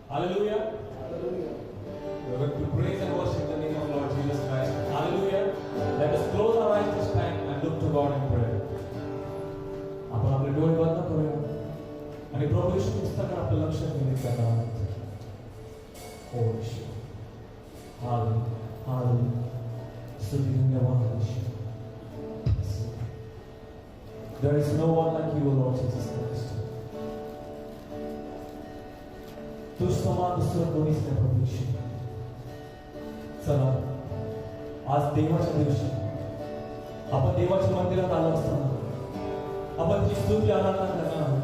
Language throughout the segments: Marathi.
Hallelujah. Hallelujah. We're going to praise and worship the name of Lord Jesus Christ. Hallelujah. Let us close our eyes this time and look to God in prayer. आपण आपले डोळे बंद करूया आणि प्रभू येशू ख्रिस्ताकडे आपलं लक्ष केंद्रित करणार आहोत. ओ येशू. हालेलुया. हालेलुया. स्तुती धन्यवाद येशू. There is no one like you, Lord Jesus Christ. तुझ समान दुसरं कोणीच नाही प्रभू येशू. चला आज देवाच्या दिवशी आपण देवाच्या मंदिरात आलो असताना आपण त्याची स्तुती आराधना करणार आहोत.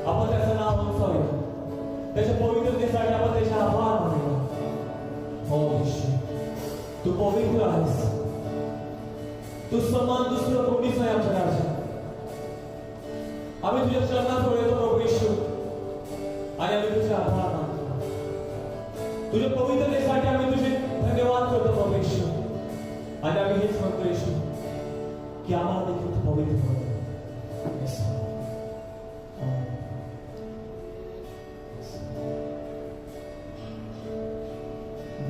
आपण त्याचं नाव उंचावूया. त्याच्या पवित्रतेसाठी आपण त्याचे आभार मानूया. हो येशू, तू पवित्र आहेस. तू समान दुसरं कोणीच नाही आमच्या राजा. आम्ही तुझ्या चरणाजवळ येतो प्रभू येशू आणि आम्ही तुझे आभार मानतो. तुझ्या पवित्रतेसाठी आम्ही तुझे धन्यवाद करतो प्रभू येशू आणि आम्ही हेच म्हणतो येशू की आम्हाला देखील तू पवित्र करतो. Yes.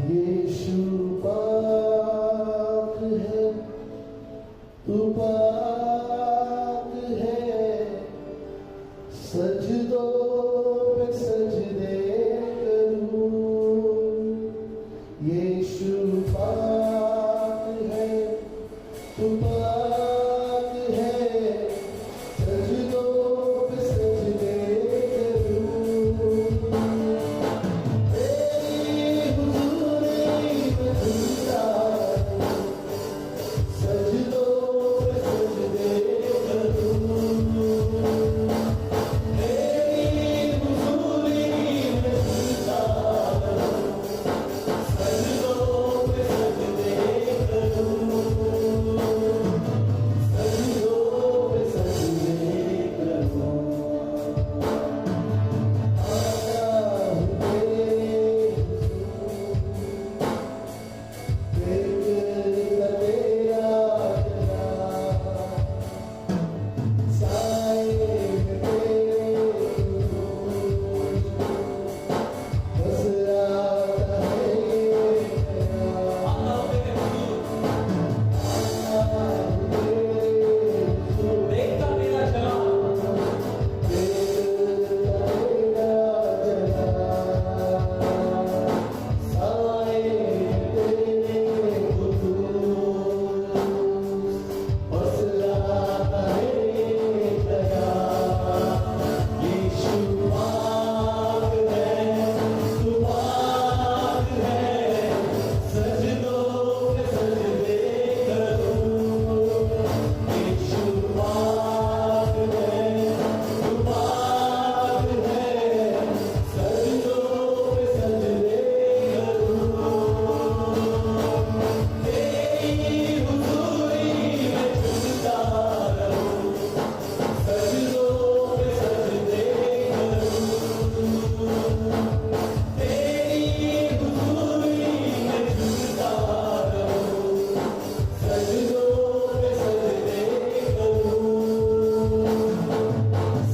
यीशु पाक है, तू पाक है, सजदों पे सजदे करूं. यीशु पाक है, तू पाक है, सजदों पे सजदे करूं. तेरी हुजूरी में झुकता हूं, सजदों पे सजदे करूं. तेरी हुजूरी में झुकता हूं, सजदों पे सजदे करूं. सजदों पे सजदे करूं. आता हूं तेरे हुजूर, तेरा जलाल, साए में तेरे नूर, बस आता है ख्याल. आता हूं तेरे हुजूर, देखता तेरा जलाल, तेरा जलाल, साए तेरे हुजूर, बस आता है ख्याल. यीशु पाक है, तू पाक है, सजदों पे सजदे करूं. यीशु पाक है, तू पाक है, सजदों पे सजदे करूं. तेरी हुजूरी में झुकता रहूं, सजदों पे सजदे करूं. तेरी हुजूरी में झुकता रहूं, सजदों पे सजदे करूं.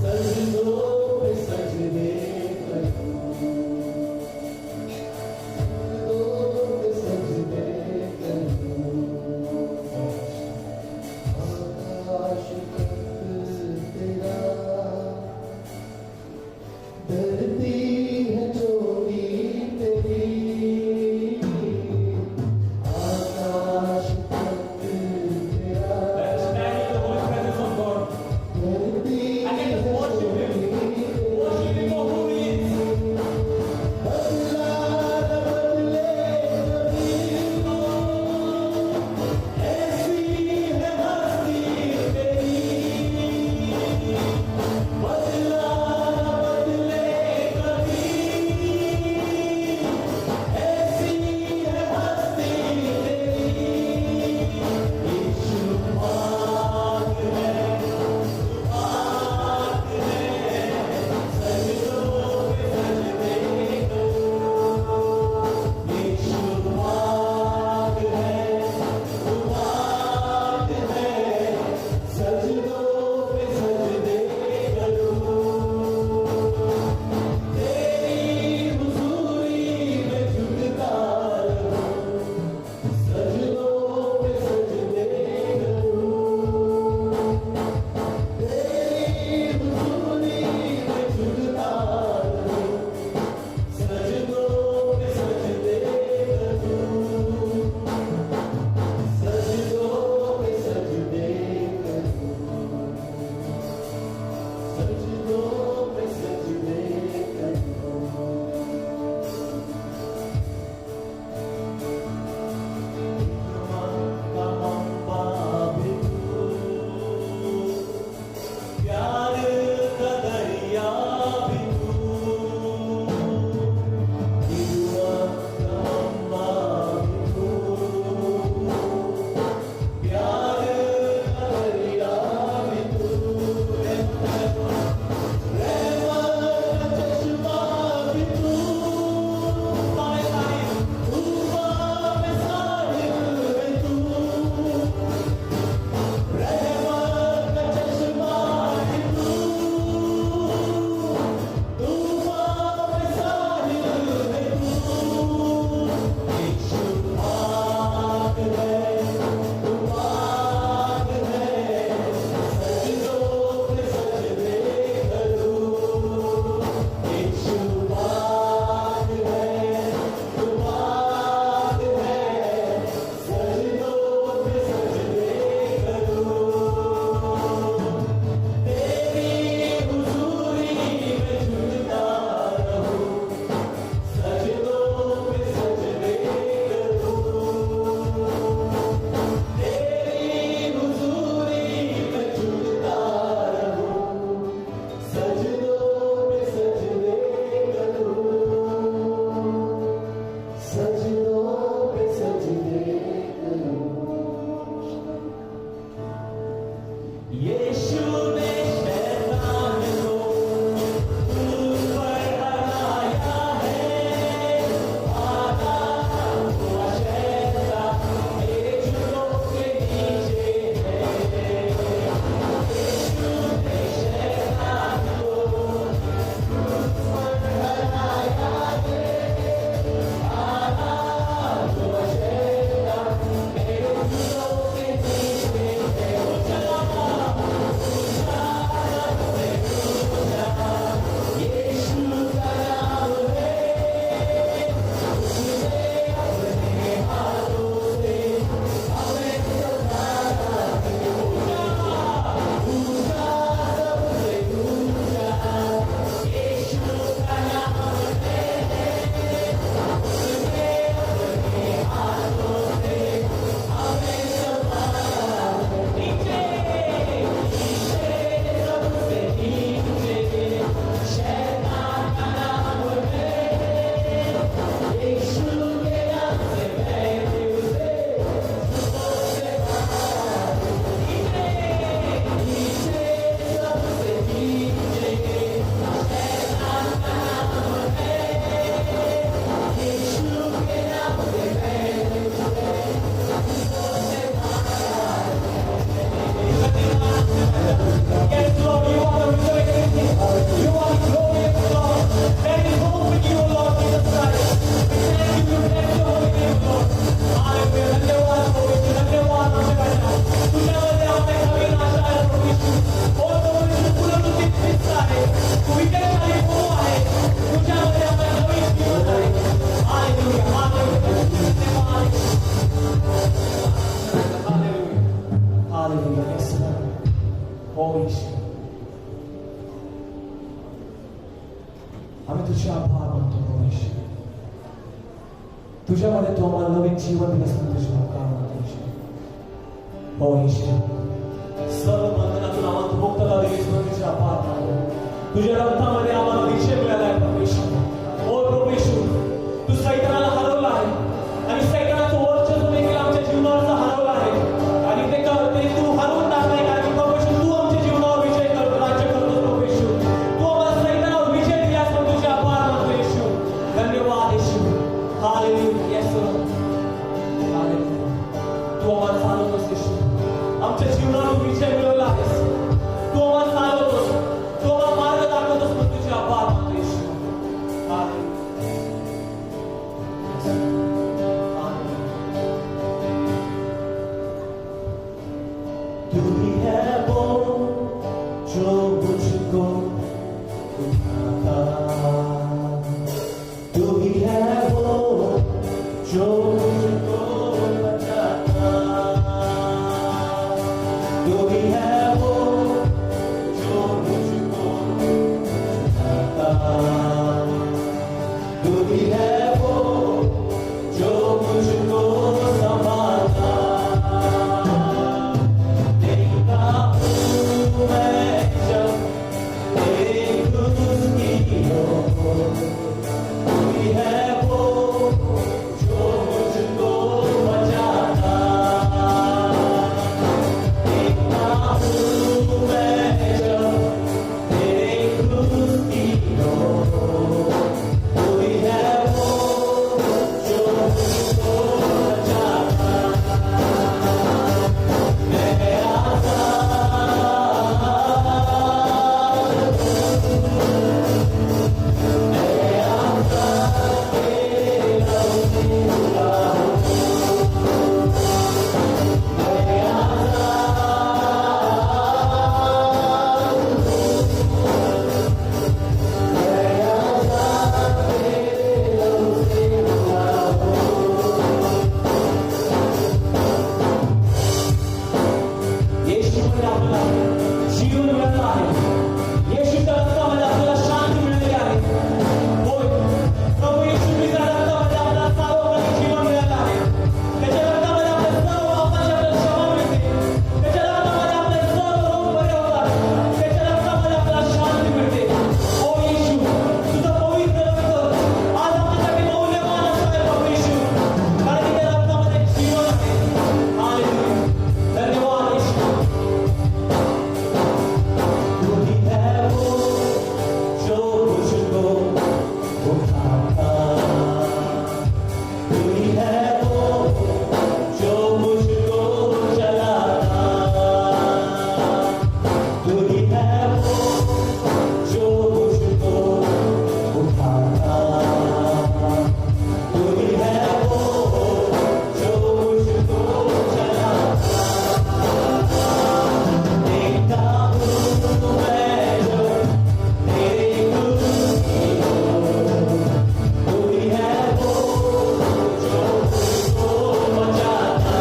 सजदों पे सजदे करूं. सजदों पे सजदे करूं. आकाश तक तेरा, धरती है चोटी तेरी. आकाश तक तेरा, let us stand in the holy presence of God धरती and let us worship Him. Worship Him for who He is. बदला न बदले कभी, ऐसी है हस्ती तेरी. बदला न बदले सजदों पे सजदे करूं प्यार का दरिया भी तू दिलवा का अम्बा भी तू प्यार का दरिया भी तू रहमत का चश्मा भी तू तूफान में साहिल है तू रहमत का चश्मा भी तू तूफान में साहिल है तू एक शुभाग है तू पाक है सजदों पे सजदे करूं एक शुभाग है तू पाक है सजदों पे सजदे करूं तेरी हुजूरी में झुकता रहूं सजदों पे सजदे करूं तेरी हुजूरी में झुकता रहूं सजदों पे सजदे करूं सजदों पे सजदे करूं यीशु ने शैतान को दूर पर हराया है आधा हुआ शैतान मेरे जुल्फों के नीचे है यीशु ने शैतान को दूर पर हराया है आधा हुआ शैतान मेरे जुल्फों के नीचे है वो चला यीशु का नाम है उसने अपने हाथों से हमें सताया है ऊंचा सबसे ऊंचा यीशु का नाम है उसने अपने हाथों से हमें सताया है नीचे सबसे नीचे शैतान का नाम है यीशु के नाम से मैंने उसे जुल्फों से मारा नीचे सबसे नीचे शैतान का नाम है यीशु के नाम से मैंने उसे जुल्फों से Yes, Lord, you are the resurrected King. You are the glorious God. There is hope in you, Lord Jesus Christ. We thank you, we bless your holy name, Lord. Hallelujah. धन्यवाद प्रभु यीशु, धन्यवाद आमचे राजा. तुझ्यामध्ये आमच्या नवीन आशा आहे प्रभु यीशु. ओ प्रभु यीशु, पुनरुत्थित ख्रिस्त आहे. तू विजयशाली प्रभू आहे. तुझ्यामध्ये आमच्या नवीन जीवन आहे. Hallelujah, hallelujah. धन्यवाद. हालेलुया. हालेलुया. Yes, Lord. हो ईश्वर आम्ही तुझे आभार मानतो प्रभू ईश्वर तुझ्यामध्ये तू आम्हाला नवीन जीवन दिलंस म्हणून तुझे आभार मानतो ईश्वर हो ईश्वर सर्व बंधनातून आम्हाला मुक्तता दिलीस म्हणून तुझे आभार मानतो तुझ्या रक्तामध्ये आम्हाला विजय मिळाला आहे प्रभू ईश्वर हो प्रभू ईश्वर तू सैतानाला हरवला आहे आणि सैतानाचं वर्चस्व देखील आमच्या जीवनावरचं हरवलं आहे आणि ते तू हरवून टाकलाय कारण की प्रभू ईश्वर तू आमच्या जीवनावर विजय करतो राज्य करतो प्रभू ईश्वर तू आम्हाला सैतानावर विजय दिलास म्हणून तुझे आभार मानतो ईश्वर धन्यवाद ईश्वर हालेलुया येस हालेलुया तू आम्हाला चालवतोस ईश्वर आमच्या जीवनावर विजय मिळवला आहेस तू आम्हाला चालवतोस तू आम्हाला मार्ग दाखवतोस म्हणून तुझे आभार कोई है वो जो मुझको बचाता। देखता हूँ मैं जब तेरे क्रूस की ओर, कोई है वो जो मुझको बचाता। मैं येशूमध्ये आपल्याला जीवन मिळालं आहे। येशूच्या रक्तामध्ये आपल्याला शांती मिळाली आहे। होय, प्रभू येशू ख्रिस्ताच्या रक्तामध्ये आपल्याला सार्वकालिक जीवन मिळालं आहे। त्याच्या रक्तामध्ये आपल्या सर्व पापाची आपल्याला क्षमा मिळते। त्याच्या रक्तामध्ये आपले सर्व रोग बरे होतात। त्याच्या रक्तामध्ये आपल्याला शांती मिळते। ओ येशू, तुझं पवित्र रक्त आज आमच्यासाठी मौल्यवान असं आहे प्रभू येशू, कारण की त्या रक्तामध्ये जीवन आहे। हालेलुया, धन्यवाद येशू। कोई है वो जो मुझको उठाता। कोई है वो जो मुझको चलाता। कोई है वो जो मुझको उठाता। कोई है वो जो मुझको चलाता। देखता हूँ मैं जब तेरे क्रूस की ओर, कोई है वो जो मुझको बचाता।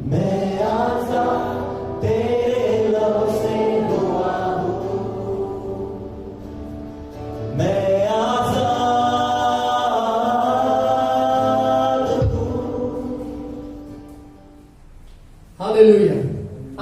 मैं आजाद तेरे लहू से हुआ हूँ। मैं हालेलुया।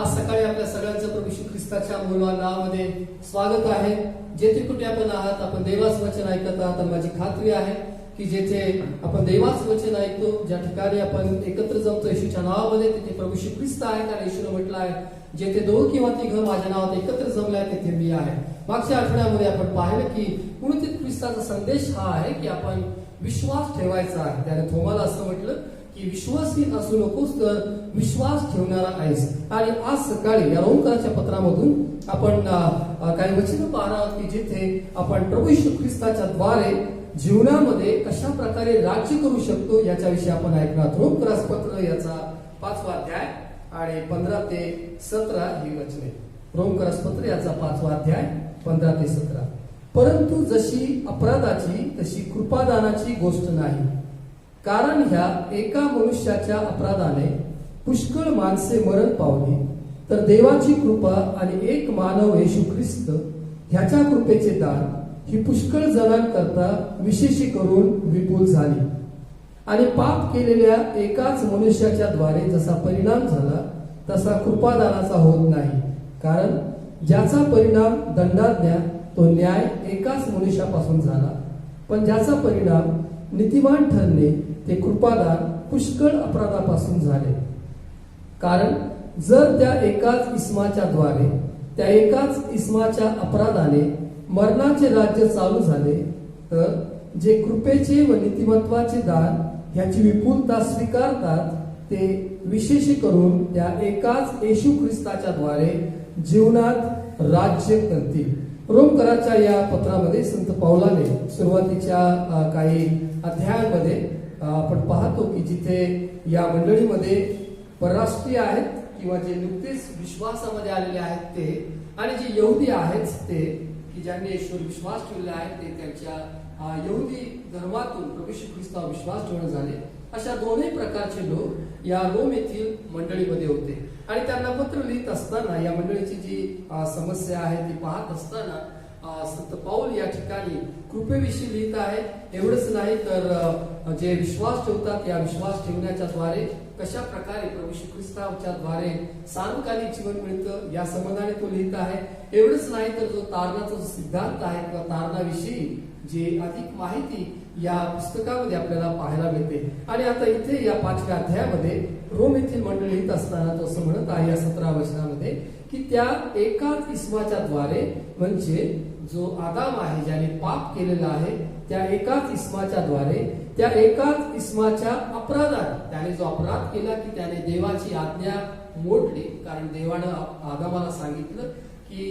आज सकाळी आपल्या सगळ्यांचं प्रभू येशू ख्रिस्ताच्या मूलवान नावामध्ये स्वागत आहे। जेथे कुठे आपण आहात, आपण देवाचं वचन ऐकत आहात, आणि माझी खात्री आहे की जेथे आपण देवाचं वचन ऐकतो, ज्या ठिकाणी आपण एकत्र जमतो येशूच्या नावामध्ये, तिथे प्रभू येशू ख्रिस्त आहे। कारण येशूने म्हटलं आहे, जेथे 2 किंवा 3 माझ्या नावात एकत्र जमले आहेत तिथे मी आहे। मागच्या आठवड्यामध्ये आपण पाहिलं की पुनरुत्थित ख्रिस्ताचा संदेश हा आहे की आपण विश्वास ठेवायचा आहे। त्याने थोमाला असं म्हटलं की विश्वासहीन असू नकोस, तर विश्वास ठेवणारा आहेस. आणि आज सकाळी या रोमकराच्या पत्रामधून आपण काही वचन पाहणार आहोत की जिथे आपण प्रभू येशू ख्रिस्ताच्या द्वारे जीवनामध्ये कशा प्रकारे राज्य करू शकतो याच्याविषयी आपण ऐकणार. रोमकरास पत्र याचा 5वा अध्याय आणि 15 ते 17 ही वचने. रोमकरास पत्र याचा 5वा अध्याय 15 ते 17. परंतु जशी अपराधाची तशी कृपादानाची गोष्ट नाही, कारण ह्या एका मनुष्याच्या अपराधाने पुष्कळ माणसे मरण पावली, तर देवाची कृपा आणि एक मानव येशू ख्रिस्त ह्याच्या कृपेचे दान ही पुष्कळ जणांकरता विशेषी करून विपुल झाली. आणि पाप केलेल्या एकाच मनुष्याच्या द्वारे जसा परिणाम झाला तसा कृपादानाचा होत नाही, कारण ज्याचा परिणाम दंडाज्ञा तो न्याय एकाच मनुष्यापासून झाला, पण ज्याचा परिणाम नीतिमान ठरणे ते कृपादान पुष्कळ अपराधापासून झाले. कारण जर त्या एकाच इस्माच्या द्वारे त्या एकाच इस्माच्या अपराधाने मरणाचे राज्य चालू झाले, तर जे कृपेचे व नीतिमत्वाचे दान ह्याची विपुलता स्वीकारतात ते विशेष करून त्या एकाच येशू ख्रिस्ताच्या द्वारे जीवनात राज्य करतील. रोमकराच्या या पत्रामध्ये संत पौलाने सुरुवातीच्या काही अध्यायांमध्ये आपण पाहतो की जिथे या मंडळीमध्ये परराष्ट्रीय आहेत किंवा जे नुकतेच विश्वासामध्ये आलेले आहेत ते, आणि जे यहुदी आहेत ते की ज्यांनी येशूवर विश्वास ठेवलेला आहे ते त्यांच्या यहुदी धर्मातून प्रभू येशू ख्रिस्तावर विश्वास ठेवणे झाले. अशा दोन्ही प्रकारचे लोक या रोम येथील मंडळीमध्ये होते. आणि त्यांना पत्र लिहित असताना या मंडळीची जी समस्या आहे ती पाहत असताना संत पौल या ठिकाणी कृपेविषयी लिहित आहे. एवढंच नाही तर जे विश्वास ठेवतात या विश्वास ठेवण्याच्या द्वारे कशा प्रकारे प्रभू येशू ख्रिस्ताच्या द्वारे सार्वकालिक जीवन मिळतं या संबंधाने तो लिहित आहे. एवढंच नाही तर जो तारणाचा जो सिद्धांत आहे किंवा तारणाविषयी जे अधिक माहिती या पुस्तकामध्ये आपल्याला पाहायला मिळते. आणि आता इथे या 5व्या अध्यायामध्ये रोम येथील मंडळी लिहित असताना तो असं म्हणत आहे या 17 वचनामध्ये की त्या एकाच इस्माच्या द्वारे, म्हणजे जो आदाम आहे ज्याने पाप केलेला आहे, त्या एकाच इस्माच्या द्वारे त्या एकाच इस्माच्या अपराधाने त्याने जो अपराध केला की त्याने देवाची आज्ञा मोडली. कारण देवानं आदामाला सांगितलं की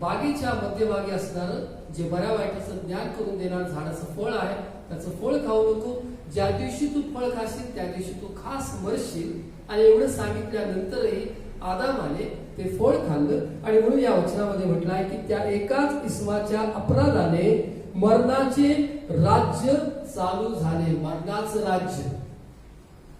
बागेच्या मध्यभागी असणारं जे बऱ्या वाईटाचं ज्ञान करून देणार झाडाचं फळ आहे त्याचं फळ खाऊ नको, ज्या दिवशी तू फळ खाशील त्या दिवशी तू खास मरशील. आणि एवढं सांगितल्यानंतरही आदामाने ते फळ खाल्लं. आणि म्हणून या वचनामध्ये म्हटलं आहे की त्या एकाच इस्माच्या अपराधाने मरणाचे राज्य चालू झाले. मरणाचं राज्य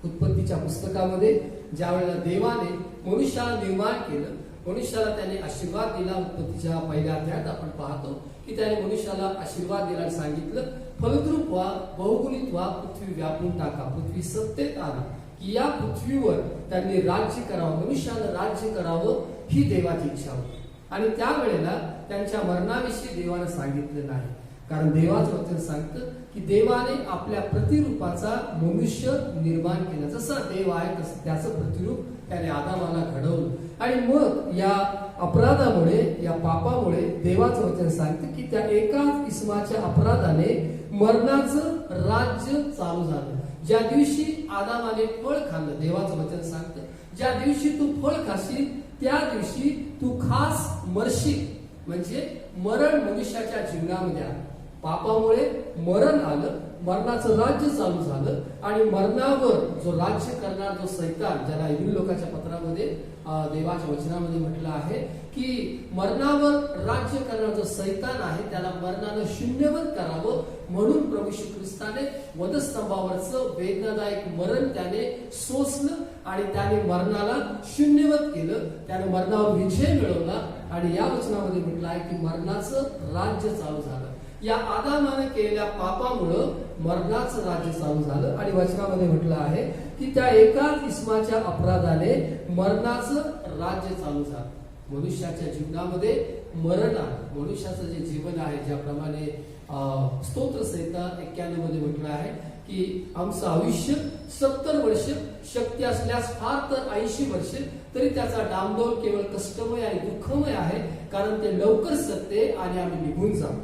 उत्पत्तीच्या पुस्तकामध्ये ज्या वेळेला देवाने मनुष्याला निर्माण केलं, मनुष्याला त्याने आशीर्वाद दिला. उत्पत्तीच्या पहिल्या अध्यायात आपण पाहतो की त्याने मनुष्याला आशीर्वाद दिला आणि सांगितलं फलद्रूप व्हा, बहुगुणित व्हा, पृथ्वी व्यापून टाका, पृथ्वी सत्तेत आणा, की या पृथ्वीवर त्यांनी राज्य करावं, मनुष्यानं राज्य करावं ही देवाची इच्छा होती. आणि त्यावेळेला त्यांच्या मरणाविषयी देवानं सांगितलं नाही, कारण देवाचं वचन सांगतं की देवाने आपल्या प्रतिरूपाचा मनुष्य निर्माण केला. जसा देव आहे तसं त्याचं प्रतिरूप त्याने आदामाला घडवलं. आणि मग या अपराधामुळे या पापामुळे देवाचं वचन सांगतं की त्या एकाच इस्माच्या अपराधाने मरणाचं राज्य चालू झालं. ज्या दिवशी आदामाने फळ खाल्लं, देवाचं वचन सांगतं ज्या दिवशी तू फळ खाशील त्या दिवशी तू खास मरशील. म्हणजे मरण मनुष्याच्या जीवनामध्ये आलं, पापामुळे मरण आलं, मरणाचं राज्य चालू झालं. आणि मरणावर जो राज्य करणार जो सैतान, ज्याला इब्री लोकांच्या पत्रामध्ये देवाच्या वचनामध्ये म्हटलं आहे की मरणावर राज्य करणार जो सैतान आहे त्याला मरणानं शून्यवत करावं म्हणून प्रभू येशू ख्रिस्ताने वधस्तंभावरचं वेदनादायक मरण त्याने सोसलं आणि त्याने मरणाला शून्यवत केलं. त्याने मरणावर विजय मिळवला. आणि या वचनामध्ये म्हटलं आहे की मरणाचं राज्य चालू झालं. या आदामाने केलेल्या पापामुळं मरणाचं राज्य चालू झालं. आणि वचनामध्ये म्हटलं आहे की त्या एकाच इस्माच्या अपराधाने मरणाचं राज्य चालू झालं. मनुष्याच्या जीवनामध्ये मरण आहे. मनुष्याचं जे जीवन आहे ज्याप्रमाणे स्तोत्र संहिता 91 मध्ये म्हटलं आहे की आमचं आयुष्य 70 वर्ष, शक्य असल्यास फार तर 80 वर्ष, तरी त्याचा डामडौल केवळ कष्टमय आणि दुःखमय आहे, कारण ते लवकर सत्ते आणि आम्ही निघून जाऊ.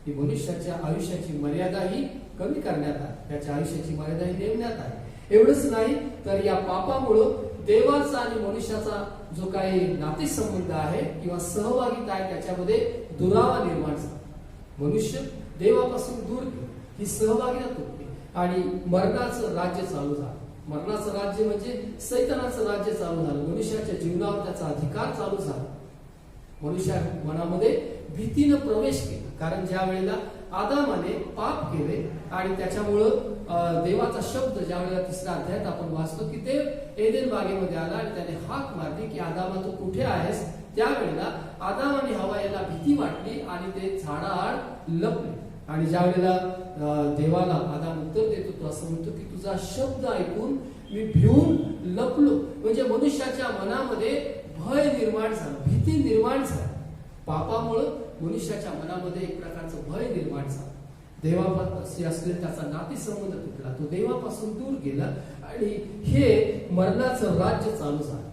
ही मनुष्याच्या आयुष्याची मर्यादा ही कमी करण्यात आहे, त्याच्या आयुष्याची मर्यादा ही नेमण्यात आहे. एवढंच नाही तर या पापामुळं देवाचा आणि मनुष्याचा जो काही नातेसंबंध आहे किंवा सहभागिता आहे त्याच्यामध्ये दुरावा निर्माण झाला. मनुष्य देवापासून दूर गेला, ही सहभागिता तुटली आणि मरणाचं राज्य चालू झालं. मरणाचं राज्य म्हणजे सैतानाचं राज्य चालू झालं. मनुष्याच्या जीवनावर त्याचा अधिकार चालू झाला. मनुष्या मनामध्ये भीतीनं प्रवेश केला, कारण ज्या वेळेला आदामाने पाप केले आणि त्याच्यामुळं देवाचा शब्द ज्या वेळेला 3ऱ्या अध्यायात आपण वाचतो की देव एदेन बागेमध्ये आला आणि त्याने हाक मारली की आदामा तू कुठे आहेस. त्यावेळेला आदाम आणि हवा याला भीती वाटली आणि ते झाडाआड लपले. आणि ज्या वेळेला देवाला आदाम उत्तर देतो, तो असं म्हणतो की तुझा शब्द ऐकून मी भिवून लपलो. म्हणजे मनुष्याच्या मनामध्ये भय निर्माण झालं, भीती निर्माण झाली. पापामुळं मनुष्याच्या मनामध्ये एक प्रकारचं भय निर्माण झालं. देवापाशी असलेला त्याचा नातेसंबंध तुटला, तो देवापासून दूर गेला आणि हे मरणाचं राज्य चालू झालं.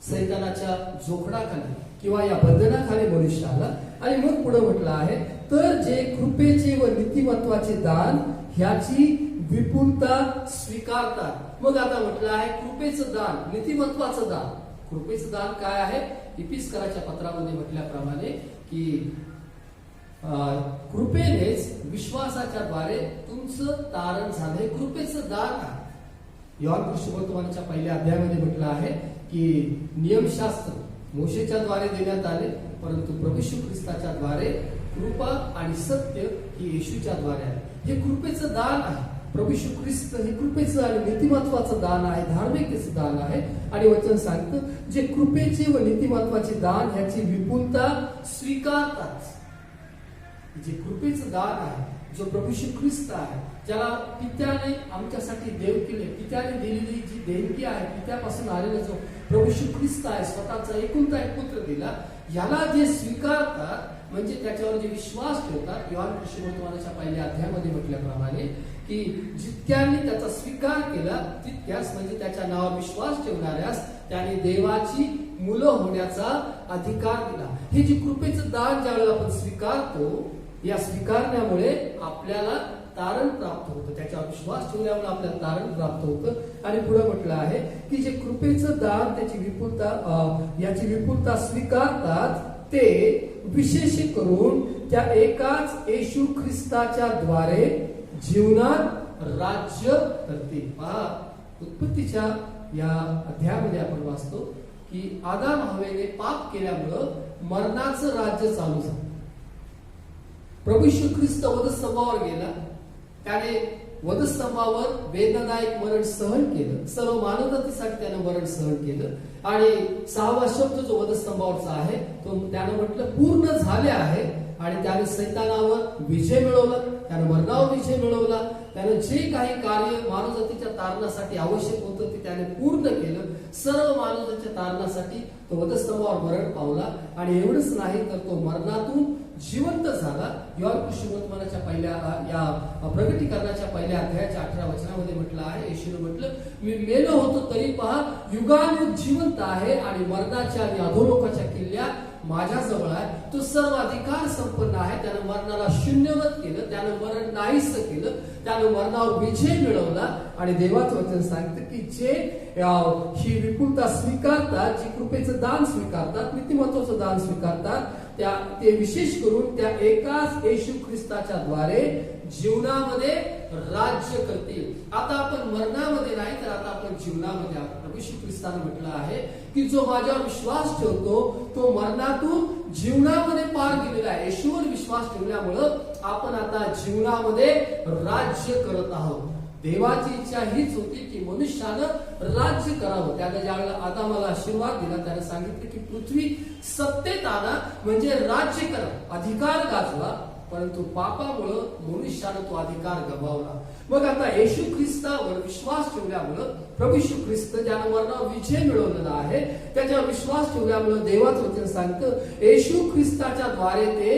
सैतानाच्या जोखडाखाली किंवा या बंधनाखाली मनुष्य आला. आणि मग पुढे म्हटलं आहे, तर जे कृपेचे व नीतिमत्वाचे दान ह्याची विपुलता स्वीकारतात. मग आता म्हटलं आहे कृपेचं दान, नीतिमत्वाचं दान. कृपेचं दान काय आहे? इपिस्कराच्या पत्रामध्ये म्हटल्याप्रमाणे की कृपेनेच विश्वासाच्या द्वारे तुमचं तारण झालं. हे कृपेचं दान आहे. योहान सुसमाचाराच्या 1ल्या अध्यायामध्ये म्हटलं आहे की नियमशास्त्र मोशेच्या द्वारे देण्यात आले, परंतु प्रभू येशू ख्रिस्ताच्या द्वारे कृपा आणि सत्य ही येशूच्या द्वारे आहे. हे कृपेचं दान आहे. प्रभू येशू ख्रिस्त हे कृपेचं आणि नीतिमत्वाचं दान आहे, धार्मिकतेचं दान आहे. आणि वचन सांगतं जे कृपेचे व नीतिमत्वाचे दान ह्याची विपुलता स्वीकारतात. जे कृपेचं दान आहे, जो प्रभू येशू ख्रिस्त आहे, ज्याला पित्याने आमच्यासाठी देव केले, पित्याने दिलेली जी देणगी आहे, पित्यापासून आलेला जो प्रभू येशू ख्रिस्त आहे, स्वतःचा एकुलता एक पुत्र दिला, याला जे स्वीकारतात म्हणजे त्याच्यावर जे विश्वास ठेवतात. योहान सुसमाचाराच्या 1ल्या अध्यायामध्ये म्हटल्याप्रमाणे की जितक्यांनी त्याचा स्वीकार केला तितक्यास म्हणजे त्याच्या नावावर विश्वास ठेवणाऱ्यास त्याने देवाची मुलं होण्याचा अधिकार दिला. हे जे कृपेचं दान ज्यावेळेला आपण स्वीकारतो, या स्वीकारण्यामुळे आपल्याला तारण प्राप्त होतं. त्याच्यावर विश्वास ठेवल्यामुळे आपल्याला तारण प्राप्त होतं. आणि पुढे म्हटलं आहे की जे कृपेचं दान त्याची विपुलता याची विपुलता स्वीकारतात ते विशेष करून त्या एकाच येशू ख्रिस्ताच्या द्वारे जीवनात राज्य करतील. पहा, उत्पत्तीच्या या अध्यायामध्ये आपण वाचतो की आदाम हवेने पाप केल्यामुळं मरणाचं राज्य चालू झालं. प्रभू येशू ख्रिस्त वधस्तंभावर गेला, त्याने वधस्तंभावर वेदनादायक मरण सहन केलं, सर्व मानवजातीसाठी त्यानं मरण सहन केलं. आणि 6वा शब्द जो वधस्तंभावरचा आहे तो त्यानं म्हटलं पूर्ण झाले आहे. आणि त्याने सैतानावर विजय मिळवला, त्याने मरणावर विजय मिळवला. त्याने जे काही कार्य मानवजातीच्या तारणासाठी आवश्यक होतं ते त्याने पूर्ण केलं. सर्व मानवजातीच्या तारणासाठी तो वधस्तंभावर मरण पावला. आणि एवढंच नाही तर तो मरणातून जिवंत झाला. योहान सुसमाचाराच्या 1ल्या या प्रकटीकरणाच्या 1ल्या अध्यायाच्या 18 वचनामध्ये म्हटलं आहे, येशूने म्हटलं मी मेलो होतो तरी पहा युगानुयुग जिवंत आहे आणि मरणाच्या आणि अधोलोकाच्या किल्ल्या माझ्याजवळ आहे. तो सर्व अधिकार संपन्न आहे. त्यानं मरणाला शून्यवत केलं, त्यानं मरण नाहीस केलं, त्यानं मरणावर विजय मिळवला. आणि देवाचं वचन सांगतं की जे ही विपुलता स्वीकारतात, जी कृपेचं दान स्वीकारतात, नीतिमत्वाचं दान स्वीकारतात, ते विशेष करून त्या एकाच येशू ख्रिस्ताच्या द्वारे जीवनामध्ये राज्य करतील. आता आपण मरणामध्ये नाही तर आता आपण जीवनामध्ये आहोत. प्रभू येशू ख्रिस्ताने म्हटलं आहे की जो माझ्यावर विश्वास ठेवतो तो मरणातून जीवनामध्ये पार गेलेला आहे. येशूवर विश्वास ठेवल्यामुळं आपण आता जीवनामध्ये राज्य करत आहोत. देवाची इच्छा हीच होती की मनुष्यानं राज्य करावं. त्याने ज्यावेळेला आदामाला आशीर्वाद दिला त्याने सांगितलं की पृथ्वी सत्तेत आणा, म्हणजे राज्य करा, अधिकार गाजवा. परंतु पापामुळं मनुष्यानं तो अधिकार गमावला. मग आता येशू ख्रिस्तावर विश्वास ठेवल्यामुळं प्रभू येशू ख्रिस्त ज्यानं मरणावर विजय मिळवलेला आहे त्याच्यावर विश्वास ठेवल्यामुळं देवाचं वचन सांगतं येशू ख्रिस्ताच्या द्वारे ते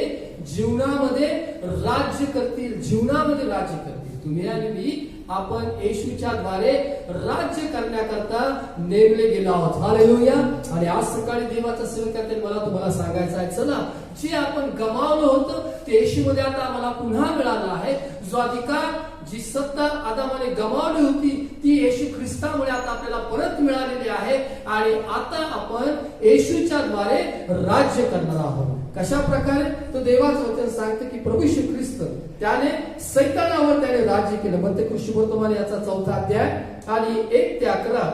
जीवनामध्ये राज्य करतील, जीवनामध्ये राज्य करतील. तुम्ही आणि मी आपण येशूच्या द्वारे राज्य करण्याकरता नेमले गेलो आहोत. हालेलुया. आणि आज सकाळी देवाचा सेवक मला तुम्हाला सांगायचं आहे, चला जे आपण गमावलं होतं ते येशूमध्ये आता आम्हाला पुन्हा मिळाला आहे. जो अधिकार जी सत्ता आदामाने गमावली होती ती येशू ख्रिस्तामुळे आता आपल्याला परत मिळालेली आहे आणि आता आपण येशूच्या द्वारे राज्य करणार आहोत. कशा प्रकारे? तो देवाचं वचन सांगते की प्रभू येशू ख्रिस्त त्याने सैतानावर त्याने राज्य केलं. मत्ती सुवर्तमान याचा 4 अध्याय आणि 1 ते 11.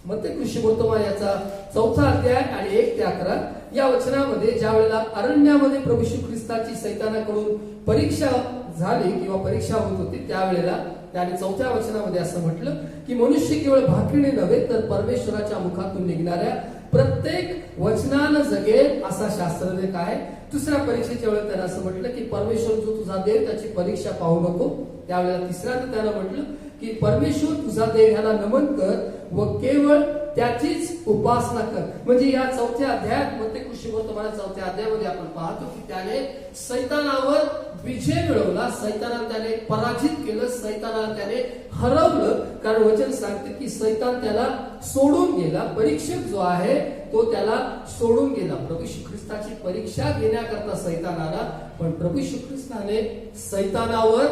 मत्ती सुवर्तमान याचा 4 अध्याय आणि 1 ते 11 या वचनामध्ये ज्या वेळेला अरण्यामध्ये प्रभू येशू ख्रिस्ताची सैतानाकडून परीक्षा झाली किंवा परीक्षा होत होती त्यावेळेला त्याने 4थ्या वचनामध्ये असं म्हटलं की मनुष्य केवळ भाकरीने नव्हे तर परमेश्वराच्या मुखातून निघणाऱ्या प्रत्येक वचनानं जगेल असा शास्त्रलेख आहे. दुसऱ्या परीक्षेच्या वेळेला त्यानं असं म्हटलं की परमेश्वर जो तुझा देव त्याची परीक्षा पाहू नको. त्यावेळेला तिसऱ्यांदा त्यानं म्हटलं की परमेश्वर तुझा देव ह्याला नमन कर व केवळ त्याचीच उपासना कर. म्हणजे या 4थ्या अध्यायात मत्ती सुवर्तमान 4थ्या अध्यायामध्ये आपण पाहतो की त्याने सैतानावर विजय मिळवला, सैतानाला त्याने पराजित केलं, सैतानाला त्याने हरवलं. कारण वचन सांगते की सैतान त्याला सोडून गेला. परीक्षक जो आहे तो त्याला सोडून गेला. प्रभू येशू ख्रिस्ताची परीक्षा घेण्याकरता सैतानाला, पण प्रभू येशू ख्रिस्ताने सैतानावर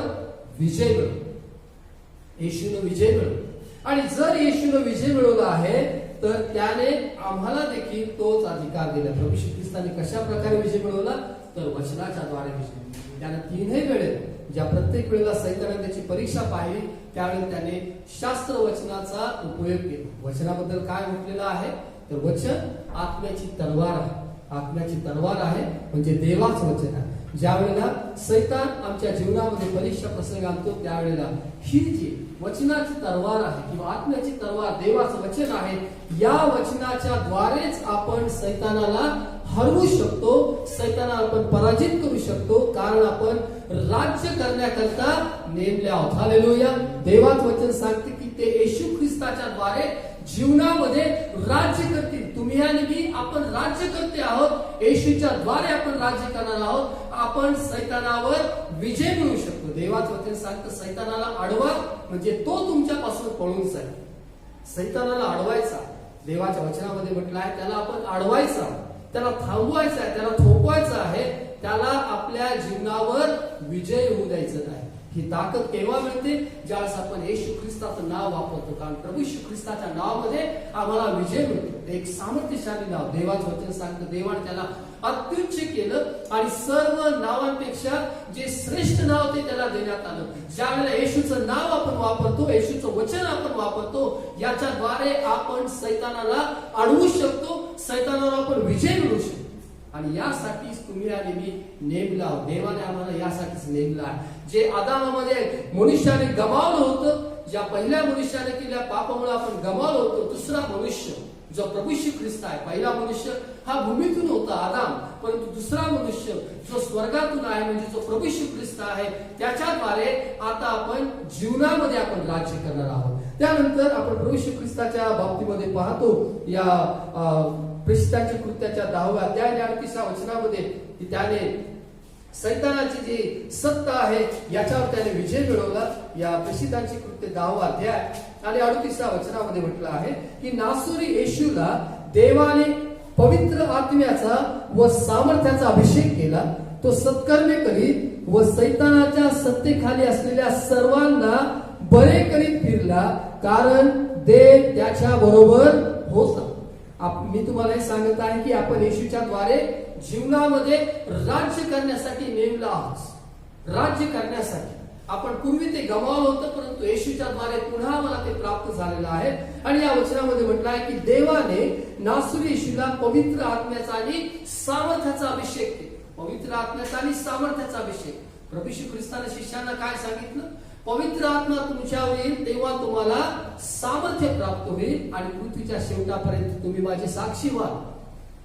विजय मिळवला. येशूने विजय मिळवला आणि जर येशूने विजय मिळवला आहे तर त्याने आम्हाला देखील तोच अधिकार दिला. प्रभू येशू ख्रिस्ताने कशा प्रकारे विजय मिळवला? तर वचनाच्या द्वारे विजय मिळवला. त्याने 3ही वेळेत ज्या प्रत्येक वेळेला सैतानाने त्याची परीक्षा पाहिली त्यावेळेला त्याने शास्त्र वचनाचा उपयोग केला. वचनाबद्दल काय म्हटलेलं आहे? तर वचन आत्म्याची तलवार आहे. आत्म्याची तलवार आहे म्हणजे देवाच वचन आहे. ज्या वेळेला सैतान आमच्या जीवनामध्ये परीक्षा प्रसंग आणतो त्यावेळेला ही जी वचनाची तलवार आहे किंवा आत्म्याची तलवार देवाचं वचन आहे, या वचनाच्या द्वारेच आपण सैतानाला हरवू शकतो, सैतानाला आपण पराजित करू शकतो. कारण आपण राज्य करण्याकरता नेमले आहोत. हालेलुया. देवाचं वचन सांगते की ते येशू ख्रिस्ताच्या द्वारे जीवनामध्ये राज्य करतील. तुम्ही आणि मी आपण राज्य करते आहोत. येशूच्या द्वारे आपण राज्य करणार आहोत. आपण सैतानावर विजय मिळवू शकतो. देवाचं वचन सांगतं सैतानाला अडवा म्हणजे तो तुमच्यापासून पळून जाईल. सैतानाला अडवायचा देवाच्या वचनामध्ये म्हटलं आहे, त्याला आपण अडवायचा, त्याला थांबवायचा आहे, त्याला थोपवायचं आहे, त्याला आपल्या जीवनावर विजय होऊ द्यायचं नाही. ही ताकद केव्हा मिळते? ज्यावेळेस आपण येशू ख्रिस्ताचं नाव वापरतो. कारण प्रभू येशू ख्रिस्ताच्या नावामध्ये आम्हाला विजय मिळतो. एक सामर्थ्यशाली नाव. देवाचं वचन सांगतं देवाने त्याला अत्युच्च केलं आणि सर्व नावांपेक्षा जे श्रेष्ठ नाव ते त्याला देण्यात आलं. ज्या वेळेला येशूचं नाव आपण वापरतो, येशूचं वचन आपण वापरतो, याच्याद्वारे आपण सैतानाला अडवू शकतो, सैतानाला आपण विजय मिळवू शकतो. आणि यासाठीच तुम्ही आणि मी नेमला आहोत. देवाने आम्हाला यासाठीच नेमलं आहे. जे आदामामध्ये मनुष्याने गमावलं होतं, ज्या पहिल्या मनुष्याने केलेल्या पापामुळे आपण गमावलं होतं, दुसरा मनुष्य जो प्रभू येशू ख्रिस्त आहे. पहिला मनुष्य हा भूमीतून होता आदाम, परंतु दुसरा मनुष्य जो स्वर्गातून आहे म्हणजे जो प्रभू येशू ख्रिस्त आहे, त्याच्याद्वारे आता आपण जीवनामध्ये आपण राज्य करणार आहोत. त्यानंतर आपण प्रभू येशू ख्रिस्ताच्या बाबतीमध्ये पाहतो या प्रेषितांच्या कृत्याच्या 10व्या अध्याय 38व्या वचनामध्ये की त्याने सैतानाची जी सत्ता आहे याच्यावर त्याने विजय मिळवला. या प्रेषितांची कृत्य 10वा अध्याय आणि 38व्या वचनामध्ये म्हटलं आहे की नासुरी येशूला देवाने पवित्र आत्म्याचा व सामर्थ्याचा अभिषेक केला. तो सत्कर्मे करीत व सैतानाच्या सत्तेखाली असलेल्या सर्वांना बरे करीत फिरला, कारण देव त्याच्या बरोबर होता. मी तुम्हाला हे सांगत आहे की आपण येशूच्या द्वारे जीवनामध्ये राज्य करण्यासाठी नेमला आहोत. राज्य करण्यासाठी आपण पूर्वी ते गमावलं होतं, परंतु येशूच्या द्वारे पुन्हा मला ते प्राप्त झालेलं आहे. आणि या वचनामध्ये म्हटलं आहे की देवाने नासुरी येशूला पवित्र आत्म्याचा आणि सामर्थ्याचा अभिषेक केला. पवित्र आत्म्याचा आणि सामर्थ्याचा अभिषेक. प्रभू येशू ख्रिस्ताने शिष्यांना काय सांगितलं? पवित्र आत्मा तुमच्यावर येईल तेव्हा तुम्हाला सामर्थ्य प्राप्त होईल आणि पृथ्वीच्या शेवटापर्यंत तुम्ही माझे साक्षी व्हाल.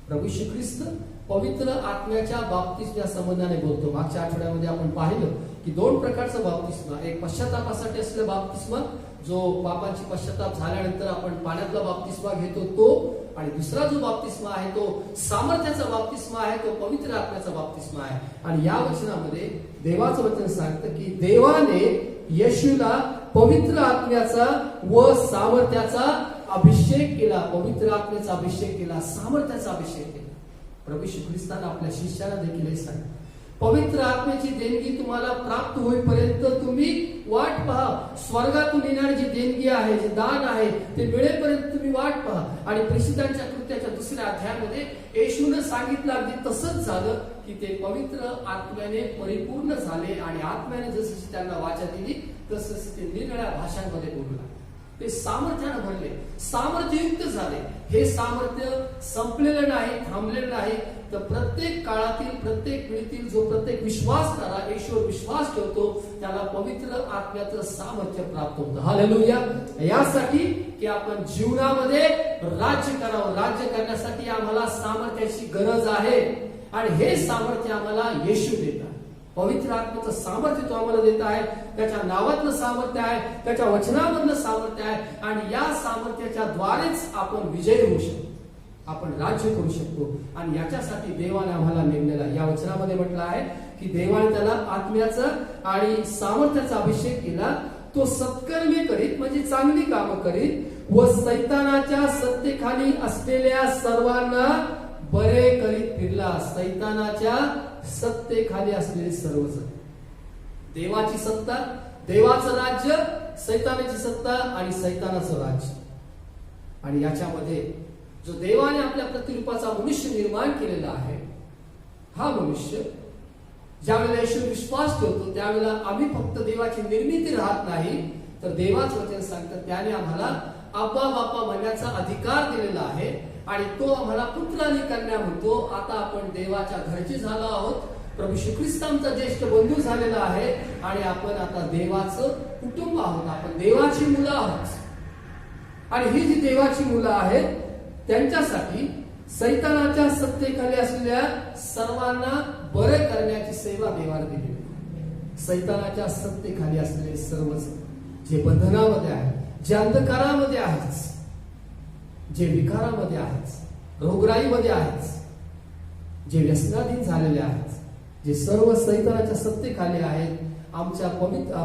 प्रभू येशू ख्रिस्त पवित्र आत्म्याच्या बाप्तिस्म्या संबंधाने बोलतो. मागच्या आठवड्यामध्ये आपण पाहिलं की 2 प्रकारचा बाप्तिस्मा. एक पश्चातापासाठी असलेला बाप्तिस्मा जो पापांची पश्चाताप झाल्यानंतर आपण पाण्यातला बाप्तिस्मा घेतो तो, आणि दुसरा जो बाप्तिस्मा आहे तो सामर्थ्याचा बाप्तिस्मा आहे, तो पवित्र आत्म्याचा बाप्तिस्मा आहे. आणि या वचनामध्ये देवाचं वचन सांगतं की देवाने येशूला पवित्र आत्म्याचा व सामर्थ्याचा अभिषेक केला. पवित्र आत्म्याचा अभिषेक केला, सामर्थ्याचा अभिषेक केला. प्रभू येशू ख्रिस्ताने आपल्या शिष्याला देखील हे सांगितलं. पवित्र आत्म्याची देणगी तुम्हाला प्राप्त होईपर्यंत तुम्ही वाट पहा. स्वर्गातून येणारी जी देणगी आहे, जे दान आहे, ते मिळेपर्यंत तुम्ही वाट पहा. आणि प्रेषितांच्या कृत्याच्या 2ऱ्या अध्यायामध्ये येशूने सांगितलं अगदी तसंच झालं की ते पवित्र आत्म्याने परिपूर्ण झाले आणि आत्म्याने जशी त्यांना वाचा दिली तसंच ते निरनिळ्या भाषांमध्ये बोलू लागले. ते सामर्थ्याने भरले, सामर्थ्ययुक्त झाले. हे सामर्थ्य संपलेलं नाही, थांबलेलं नाही. तर प्रत्येक काळातील, प्रत्येक पिढीतील जो प्रत्येक विश्वासणारा येशूवर विश्वास ठेवतो त्याला पवित्र आत्म्याचं सामर्थ्य प्राप्त होतं. हालेलुया. यासाठी की आपण जीवनामध्ये राज्य करावं. राज्य करण्यासाठी आम्हाला सामर्थ्याची गरज आहे आणि हे सामर्थ्य आम्हाला येशू देत आहे. पवित्र आत्म्याचं सामर्थ्य तो आम्हाला देत आहे. त्याच्या नावातलं सामर्थ्य आहे, त्याच्या वचनामधलं सामर्थ्य आहे आणि या सामर्थ्याच्या द्वारेच आपण विजयी होऊ शकतो, आपण राज्य करू शकतो. आणि याच्यासाठी देवाने आम्हाला नेमलेला आहे. या वचनामध्ये म्हटलं आहे की देवाने त्याला आत्म्याचं आणि सामर्थ्याचा अभिषेक केला. तो सत्कर्मे करीत म्हणजे चांगली कामं करीत व सैतानाच्या सत्तेखाली असलेल्या सर्वांना बरे करीत फिरला. सैतानाच्या सत्तेखाली असलेले सर्वजण. देवाची सत्ता, देवाचं राज्य, सैतानाची सत्ता आणि सैतानाचं राज्य. आणि याच्यामध्ये जो देवाने आपल्या प्रतिरूपाचा मनुष्य निर्माण केलेला आहे, हा मनुष्य ज्यावेळेला येशूवर विश्वास ठेवतो त्यावेळेला आम्ही फक्त देवाची निर्मिती राहत नाही, तर देवाचं वचन सांगतं त्याने आम्हाला आबा बापा म्हणण्याचा अधिकार दिलेला आहे आणि तो आम्हाला पुत्र आणि कन्या म्हणतो. आता आपण देवाच्या घरचे झालो आहोत. प्रभू श्री ख्रिस्त आमचा ज्येष्ठ बंधू झालेला आहे आणि आपण आता देवाचं कुटुंब आहोत. आपण देवाची मुलं आहोत. आणि ही जी देवाची मुलं आहेत त्यांच्यासाठी सैतानाच्या सत्तेखाली असलेल्या सर्वांना बरे करण्याची सेवा देवाने दिली. सैतानाच्या सत्तेखाली असलेले सर्वच जे बंधनामध्ये आहेत, जे अंधकारामध्ये आहेत, जे विकारामध्ये आहेत, रोगराईमध्ये आहेत, जे व्यसनाधीन झालेले आहेत, जे सर्व सैतानाच्या सत्तेखाली आहेत, आमच्या पवित्र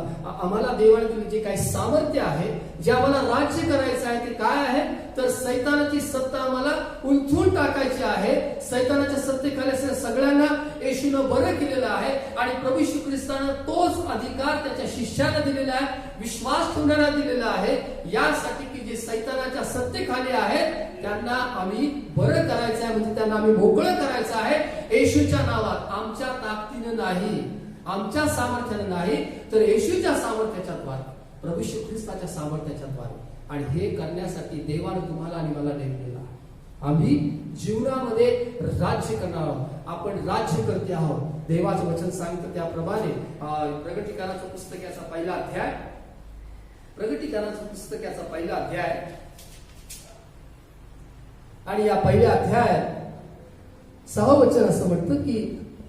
आम्हाला देवाने दिले जे काही सामर्थ्य आहे, जे आम्हाला राज्य करायचं आहे ते काय आहे तर सैतानाची सत्ता आम्हाला उलथून टाकायची आहे. सैतानाच्या सत्तेखाली असलेल्या सगळ्यांना येशूनं बरं केलेलं आहे आणि प्रभू श्री ख्रिस्तानं तोच अधिकार त्याच्या शिष्यांना दिलेला आहे, विश्वास ठेवणाऱ्यांना दिलेला आहे. यासाठी की जे सैतानाच्या सत्तेखाली आहेत त्यांना आम्ही बरं करायचं आहे, म्हणजे त्यांना आम्ही मोकळं करायचं आहे येशूच्या नावात. आमच्या ताकदीनं नाही, आमच्या सामर्थ्याने नाही, तर येशूच्या सामर्थ्याच्या द्वारे, प्रभू श्री ख्रिस्ताच्या सामर्थ्याच्या द्वारे. आणि हे करण्यासाठी देवाने तुम्हाला आणि मला नेमलेला आहे. आम्ही जीवनामध्ये राज्य करणार आहोत. आपण राज्य करते आहोत. देवाचं वचन सांगतं त्याप्रमाणे प्रगटीकरणाचं पुस्तक याचा पहिला अध्याय, प्रगटीकरणाचं पुस्तक याचा पहिला अध्याय आणि या पहिल्या अध्यायात 6वं वचन असं म्हणतं की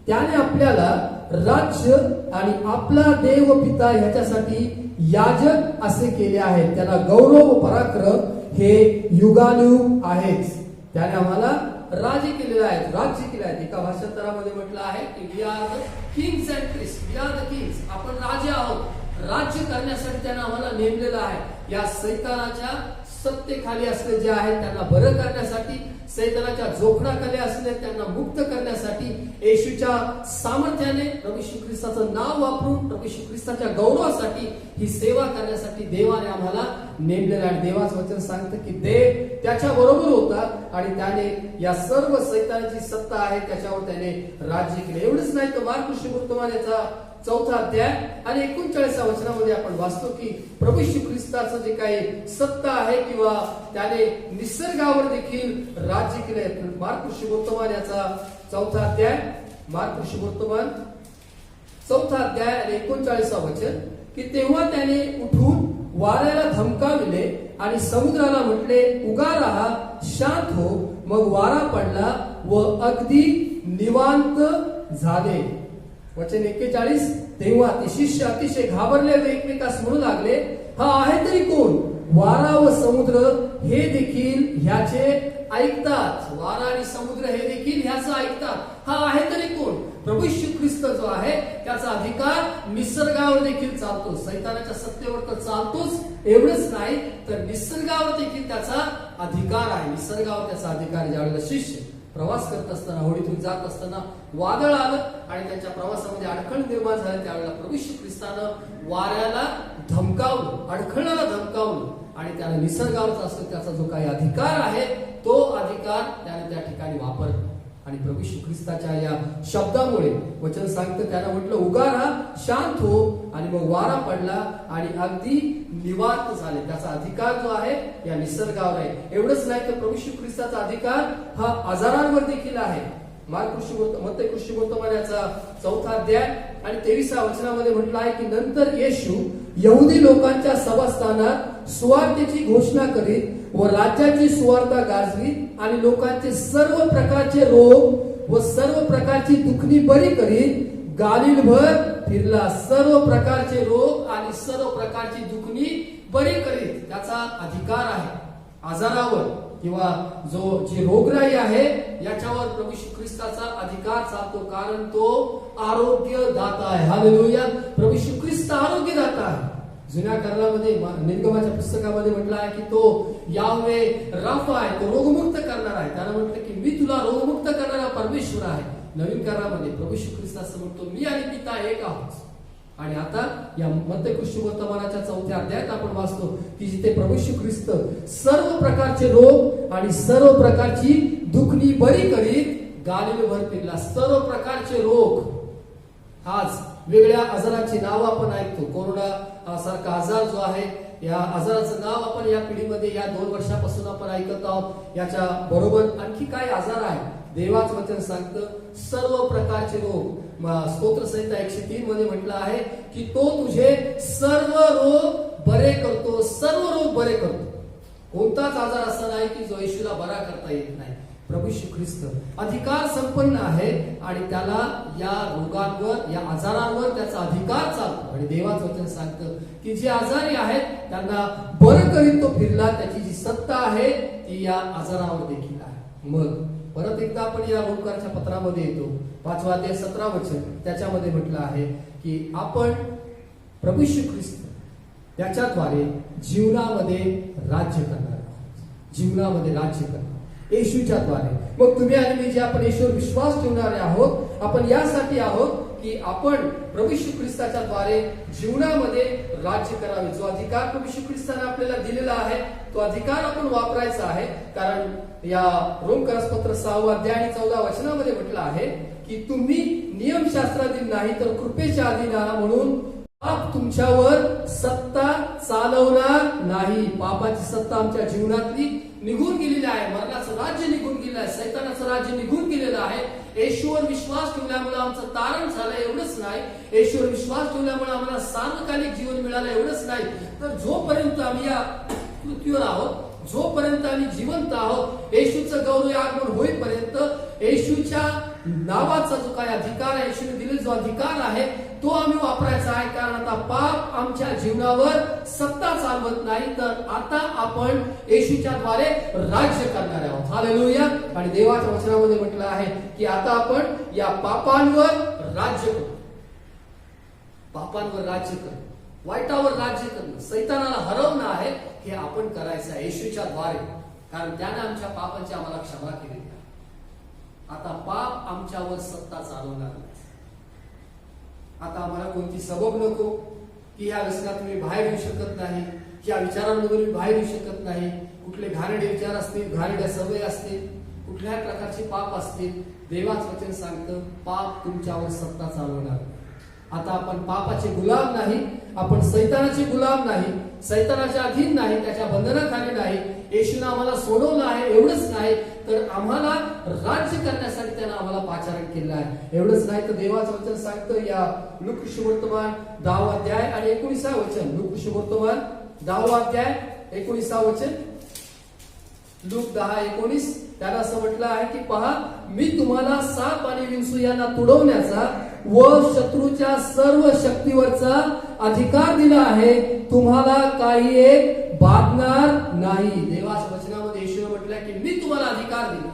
त्याने आपल्याला राज्य आणि आपला देव पिता ह्याच्यासाठी याजक असे केले आहे. त्याला गौरव व पराक्रम हे युगानुयुग आहेच. त्याने आम्हाला राज्य केलेलं आहे, राज्य केलं आहे. एका भाषांतरामध्ये म्हटलं आहे की we are the kings and priest, we are the kings. आपण राजे आहोत. राज्य करण्यासाठी त्याने आम्हाला नेमलेलं आहे. या सैतानाच्या सत्तेखाली असले जे आहेत त्यांना बरं करण्यासाठी, सैतानाच्या जोखडाखाली असले त्यांना मुक्त करण्यासाठी, येशूच्या सामर्थ्याने प्रभू श्री ख्रिस्ताचं नाव वापरून प्रभू श्री ख्रिस्ताच्या गौरवासाठी ही सेवा करण्यासाठी देवाने आम्हाला नेमलेलं आहे. देवाचं वचन सांगतं की देव त्याच्या बरोबर होता आणि त्याने या सर्व सैतानाची सत्ता आहे त्याच्यावर त्याने राज्य केले. एवढंच नाही तर मार्क सुवर्तमान याचा 4था अध्याय आणि 39व्या वचनामध्ये आपण वाचतो की प्रभू श्री ख्रिस्ताचं जे काही सत्ता आहे किंवा त्याने निसर्गावर देखील राज्य केले. मार्क सुवर्तमान याचा 4था अध्याय, मार्क सुवर्तमान 4था अध्याय आणि 39वं वचन की तेव्हा त्याने उठून वाऱ्याला धमकाविले आणि समुद्राला म्हटले उगा राहा, शांत हो. मग वारा पडला व अगदी निवांत झाले. वचन 41 तेव्हा ते शिष्य अतिशय घाबरले व एकमेकास म्हणू लागले हा आहे तरी कोण? वारा व समुद्र हे देखील ह्याचे ऐकतात. वारा आणि समुद्र हे देखील ह्याचं ऐकतात. हा आहे तरी कोण? प्रभू श्री ख्रिस्त जो आहे त्याचा अधिकार निसर्गावर देखील चालतो. सैतानाच्या सत्तेवर तर चालतोच, एवढंच नाही तर निसर्गावर देखील त्याचा अधिकार आहे. निसर्गावर त्याचा अधिकार ज्यावेळेला शिष्य प्रवास करत असताना, होडीतून जात असताना वादळ आलं आणि त्यांच्या प्रवासामध्ये अडखळ निर्माण झाले. त्यावेळेला प्रभू येशू ख्रिस्तानं वाऱ्याला धमकावलं, अडखळाला धमकावलं आणि त्याला निसर्गावरचा असतो त्याचा जो काही अधिकार आहे तो अधिकार त्याने त्या ठिकाणी वापरला. आणि प्रभू येशू ख्रिस्ताच्या या शब्दामुळे वचन सांगतं, त्यानं म्हटलं उगारा, शांत हो, आणि मग वारा पडला आणि अगदी निवांत झाले. त्याचा अधिकार जो आहे या निसर्गावर आहे. एवढंच नाही तर प्रभू येशू ख्रिस्ताचा अधिकार हा आजारांवर देखील आहे. मत्ते कृष्ण याचा 4 अध्याय आणि 23 वचनामध्ये म्हटलं आहे की नंतर येशू यहुदी लोकांच्या सभास्थानात सुवार्तेची घोषणा करीत व राज्याची सुवार्ता गाजवीत आणि लोकांचे सर्व प्रकारचे रोग व सर्व प्रकारची दुखणी बरी करीत गालिलभर फिरला. सर्व प्रकारचे रोग आणि सर्व प्रकारची दुखणी बरी करीत त्याचा अधिकार आहे. आजारावर किंवा जी रोगराई आहे याच्यावर प्रभू येशू ख्रिस्ताचा अधिकार चालतो, कारण तो आरोग्य दाता आहे. हालेलुया. प्रभू येशू ख्रिस्त आरोग्य दाता आहे. जुन्या करारामध्ये निर्गमाच्या पुस्तकामध्ये म्हटलं आहे की तो याहवे राफा आहे, तो रोगमुक्त करणार आहे. त्याला म्हटलं की मी तुला रोगमुक्त करणारा परमेश्वर आहे. नवीन करारामध्ये प्रभू येशू ख्रिस्त असं म्हणतो, मी आणि पिता एक आहोत. आणि आता या मत्ते वर्तमानाच्या 4 अध्यायात आपण वाचतो की जिथे प्रभू येशू ख्रिस्त सर्व प्रकारचे रोग आणि सर्व प्रकारची दुखणी बरी करीत गालिलभर फिरला. सर्व प्रकारचे रोग, आज वेगळ्या आजाराची नाव आपण ऐकतो. कोरोना सारखा आजार जो आहे, या आजाराचं नाव आपण या पिढीमध्ये या 2 वर्षापासून आपण ऐकत आहोत. याच्या बरोबर आणखी काय आजार आहे देवाचं वचन सांगतं, सर्व प्रकारचे रोग. स्तोत्र संहिता 103 मध्ये म्हटलं आहे की तो तुझे सर्व रोग बरे करतो, सर्व रोग बरे करतो. कोणताच आजार असा नाही की जो येशूला बरा करता येत नाही. प्रभू येशू ख्रिस्त अधिकार संपन्न आहे आणि त्याला या रोगांवर, या आजारांवर त्याचा अधिकार चालतो. आणि देवाचं वचन सांगतं की जे आजारी आहेत त्यांना बरं करीत तो फिरला. त्याची जी सत्ता आहे ती या आजारावर देखील आहे. मग परत एकदा आपण या रोमकराच्या पत्रामध्ये येतो. 5 अध्याय 17 वचन त्याच्यामध्ये म्हटलं आहे की आपण प्रभू येशू ख्रिस्त त्याच्याद्वारे जीवनामध्ये राज्य करणार आहोत. जीवनामध्ये राज्य करणार येशूच्या द्वारे. मग तुम्ही आणि मी जे आपण येशूवर विश्वास ठेवणारे आहोत, आपण यासाठी आहोत की आपण प्रभू येशू ख्रिस्ताच्या द्वारे जीवनामध्ये राज्य करावे. जो अधिकार प्रभू येशू ख्रिस्ताने आपल्याला दिलेला आहे तो अधिकार आपण वापरायचा आहे. कारण या रोमकरास पत्र 6 अध्याय आणि 14 वचनामध्ये म्हटलं आहे की तुम्ही नियमशास्त्राधीन नाही तर कृपेच्या अधीन आहात, म्हणून पाप तुमच्यावर सत्ता चालवणार नाही. पापाची सत्ता आमच्या जीवनातली निघून गेलेली आहे. मरणाचं राज्य निघून गेलेलं आहे. सैतानाचं राज्य निघून गेलेलं आहे. येशूवर विश्वास ठेवल्यामुळे आमचं तारण झालं एवढंच नाही, येशूवर विश्वास ठेवल्यामुळे आम्हाला सार्वकालिक जीवन मिळालं एवढंच नाही, तर जोपर्यंत आम्ही या पृथ्वीवर आहोत, जोपर्यंत आम्ही जिवंत आहोत, येशूचं गौरव आगमन होईपर्यंत येशूच्या नावाचा जो काही अधिकार आहे, येशूने दिलेला जो अधिकार आहे तो आम्ही वापरायचा आहे. कारण आता पाप आमच्या जीवनावर सत्ता चालवत नाही, तर आता आपण येशूच्या द्वारे राज्य करणार आहोत. हालेलुया. आणि देवाच्या वचनामध्ये म्हटलं आहे की आता आपण या पापांवर राज्य करू. पापांवर राज्य करू, वाईटावर राज्य करणं, सैतानाला हरवणं आहे, हे आपण करायचं आहे येशूच्या द्वारे. कारण त्याने आमच्या पापाची आम्हाला क्षमा केली आहे. आता पाप आमच्यावर सत्ता चालवणार नाही. आता आम्हाला कोणती सबब नको की ह्या व्यसनात मी बाहेर येऊ शकत नाही, या विचारांमधून मी बाहेर येऊ शकत नाही, कुठले घाणेरडे विचार असतील, घाणेरड्या सवय असतील, कुठल्याही प्रकारचे पाप असतील. देवाचं वचन सांगतं पाप तुमच्यावर सत्ता चालवणार. आता आपण पापाचे गुलाम नाही, आपण सैतानाचे गुलाम नाही, सैतानाच्या अधीन नाही, त्याच्या बंधनाखाली नाही. येशूने आम्हाला सोडवलं आहे. एवढंच नाही तर आम्हाला राज्य करण्यासाठी त्यानं आम्हाला पाचारण केलं आहे. एवढंच नाही तर देवाचं वचन सांगतं या लूक वर्तमान 10 अध्याय आणि 19 वचन. लूक वर्तमान 10 अध्याय 19 वचन. लूक 10:19 त्याला असं म्हटलं आहे की पहा, मी तुम्हाला साप आणि विंचू यांना तुडवण्याचा व शत्रूच्या सर्व शक्तीवरचा अधिकार दिला आहे, तुम्हाला काही एक बाधणार नाही. देवाच्या वचनामध्ये येशूने म्हटलं की मी तुम्हाला अधिकार दिला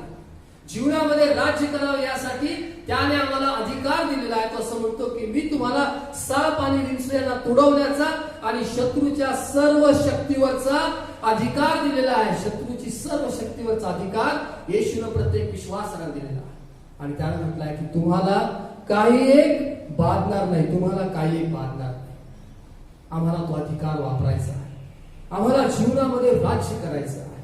जीवनामध्ये राज्य करावं यासाठी त्याने आम्हाला अधिकार दिलेला आहे. तो असं म्हणतो की मी तुम्हाला साप आणि विंचूयांना तुडवण्याचा आणि शत्रूच्या सर्व शक्तीवरचा अधिकार दिलेला आहे. शत्रूची सर्व शक्तीवरचा अधिकार येशूने प्रत्येक विश्वासाला दिलेला आहे. आणि त्याने म्हटलं आहे की तुम्हाला काही एक बाधणार नाही, तुम्हाला काही एक बाधणार नाही. आम्हाला तो अधिकार वापरायचा आहे. आम्हाला जीवनामध्ये राज्य करायचं आहे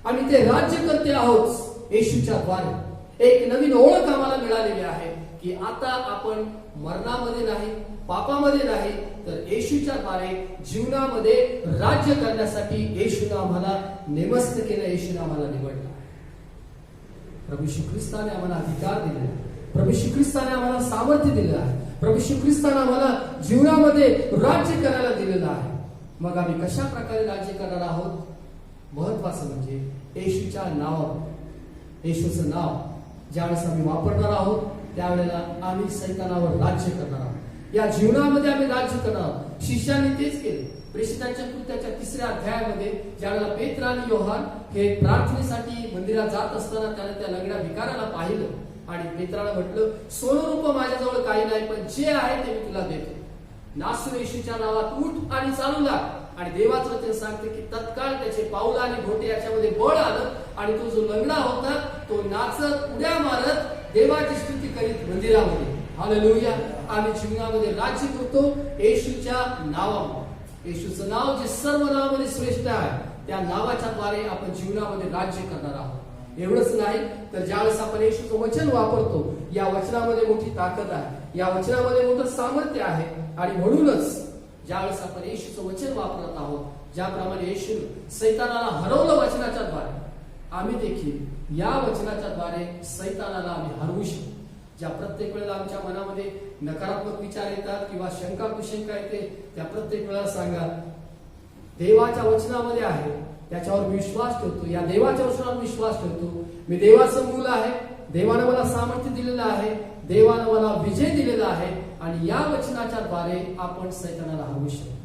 आणि ते राज्य करते आहोत येशूच्या द्वारे. एक नवीन ओळख आम्हाला मिळालेली आहे की आता आपण मरणामध्ये नाही, पापामध्ये नाही, तर येशूच्या द्वारे जीवनामध्ये राज्य करण्यासाठी येशूने आम्हाला नेमस्त केलं, येशूने आम्हाला निवडलं. प्रभू श्री ख्रिस्ताने आम्हाला अधिकार दिलेला आहे. प्रभू श्री ख्रिस्ताने आम्हाला सामर्थ्य दिलेलं आहे. प्रभू श्री ख्रिस्ताने आम्हाला जीवनामध्ये राज्य करायला दिलेलं आहे. मग आम्ही कशा प्रकारे राज्य करणार आहोत? महत्वाचं म्हणजे येशूच्या नावावर. येशूचं नाव ज्यावेळेस आम्ही वापरणार आहोत त्यावेळेला आम्ही सैतानावर राज्य करणार आहोत. या जीवनामध्ये आम्ही राज्य करणार आहोत. शिष्यांनी तेच केले. प्रेषितांच्या कृत्याच्या 3ऱ्या अध्यायामध्ये ज्यावेळेला पेत्र आणि योहान हे प्रार्थनेसाठी मंदिरात जात असताना त्याने त्या लंगड्या भिकाऱ्याला पाहिलं आणि पेत्राला म्हटलं, सोनं रूप माझ्याजवळ काही नाही, पण जे आहे ते मी तुला देतो. नासू येशूच्या नावात उठ आणि चालू लाग. आणि देवाचं वचन सांगते की तत्काळ त्याचे पाऊल आणि घोटे याच्यामध्ये बळ आलं आणि तो जो लंगडा होता तो नाचत उड्या मारत देवाची स्तुती करीत मंदिरामध्ये. हालेलुया. आम्ही जीवनामध्ये राज्य करतो येशूच्या नावामध्ये. येशूचं नाव जे सर्व नावामध्ये श्रेष्ठ आहे त्या नावाच्या द्वारे आपण जीवनामध्ये राज्य करणार आहोत. एवढंच नाही तर ज्यावेळेस आपण येशूचं वचन वापरतो या वचनामध्ये मोठी ताकद आहे, या वचनामध्ये मोठं सामर्थ्य आहे. आणि म्हणूनच ज्यावेळेस आपण येशूचं वचन वापरत आहोत, ज्याप्रमाणे येशू सैतानाला हरवलं वचनाच्या द्वारे, आम्ही देखील या वचनाच्या द्वारे सैतानाला आम्ही हरवू शकतो. ज्या प्रत्येक वेळेला आमच्या मनामध्ये नकारात्मक विचार येतात किंवा शंका कुशंका येते त्या प्रत्येक वेळेला सांगा, देवाच्या वचनामध्ये आहे त्याच्यावर मी विश्वास ठेवतो. या देवाच्या वचनावर विश्वास ठेवतो. मी देवाचं मूल आहे. देवानं मला सामर्थ्य दिलेलं आहे. देवानं मला विजय दिलेला आहे. आणि या वचनाच्या द्वारे आपण सैतानाला हरवू शकतो.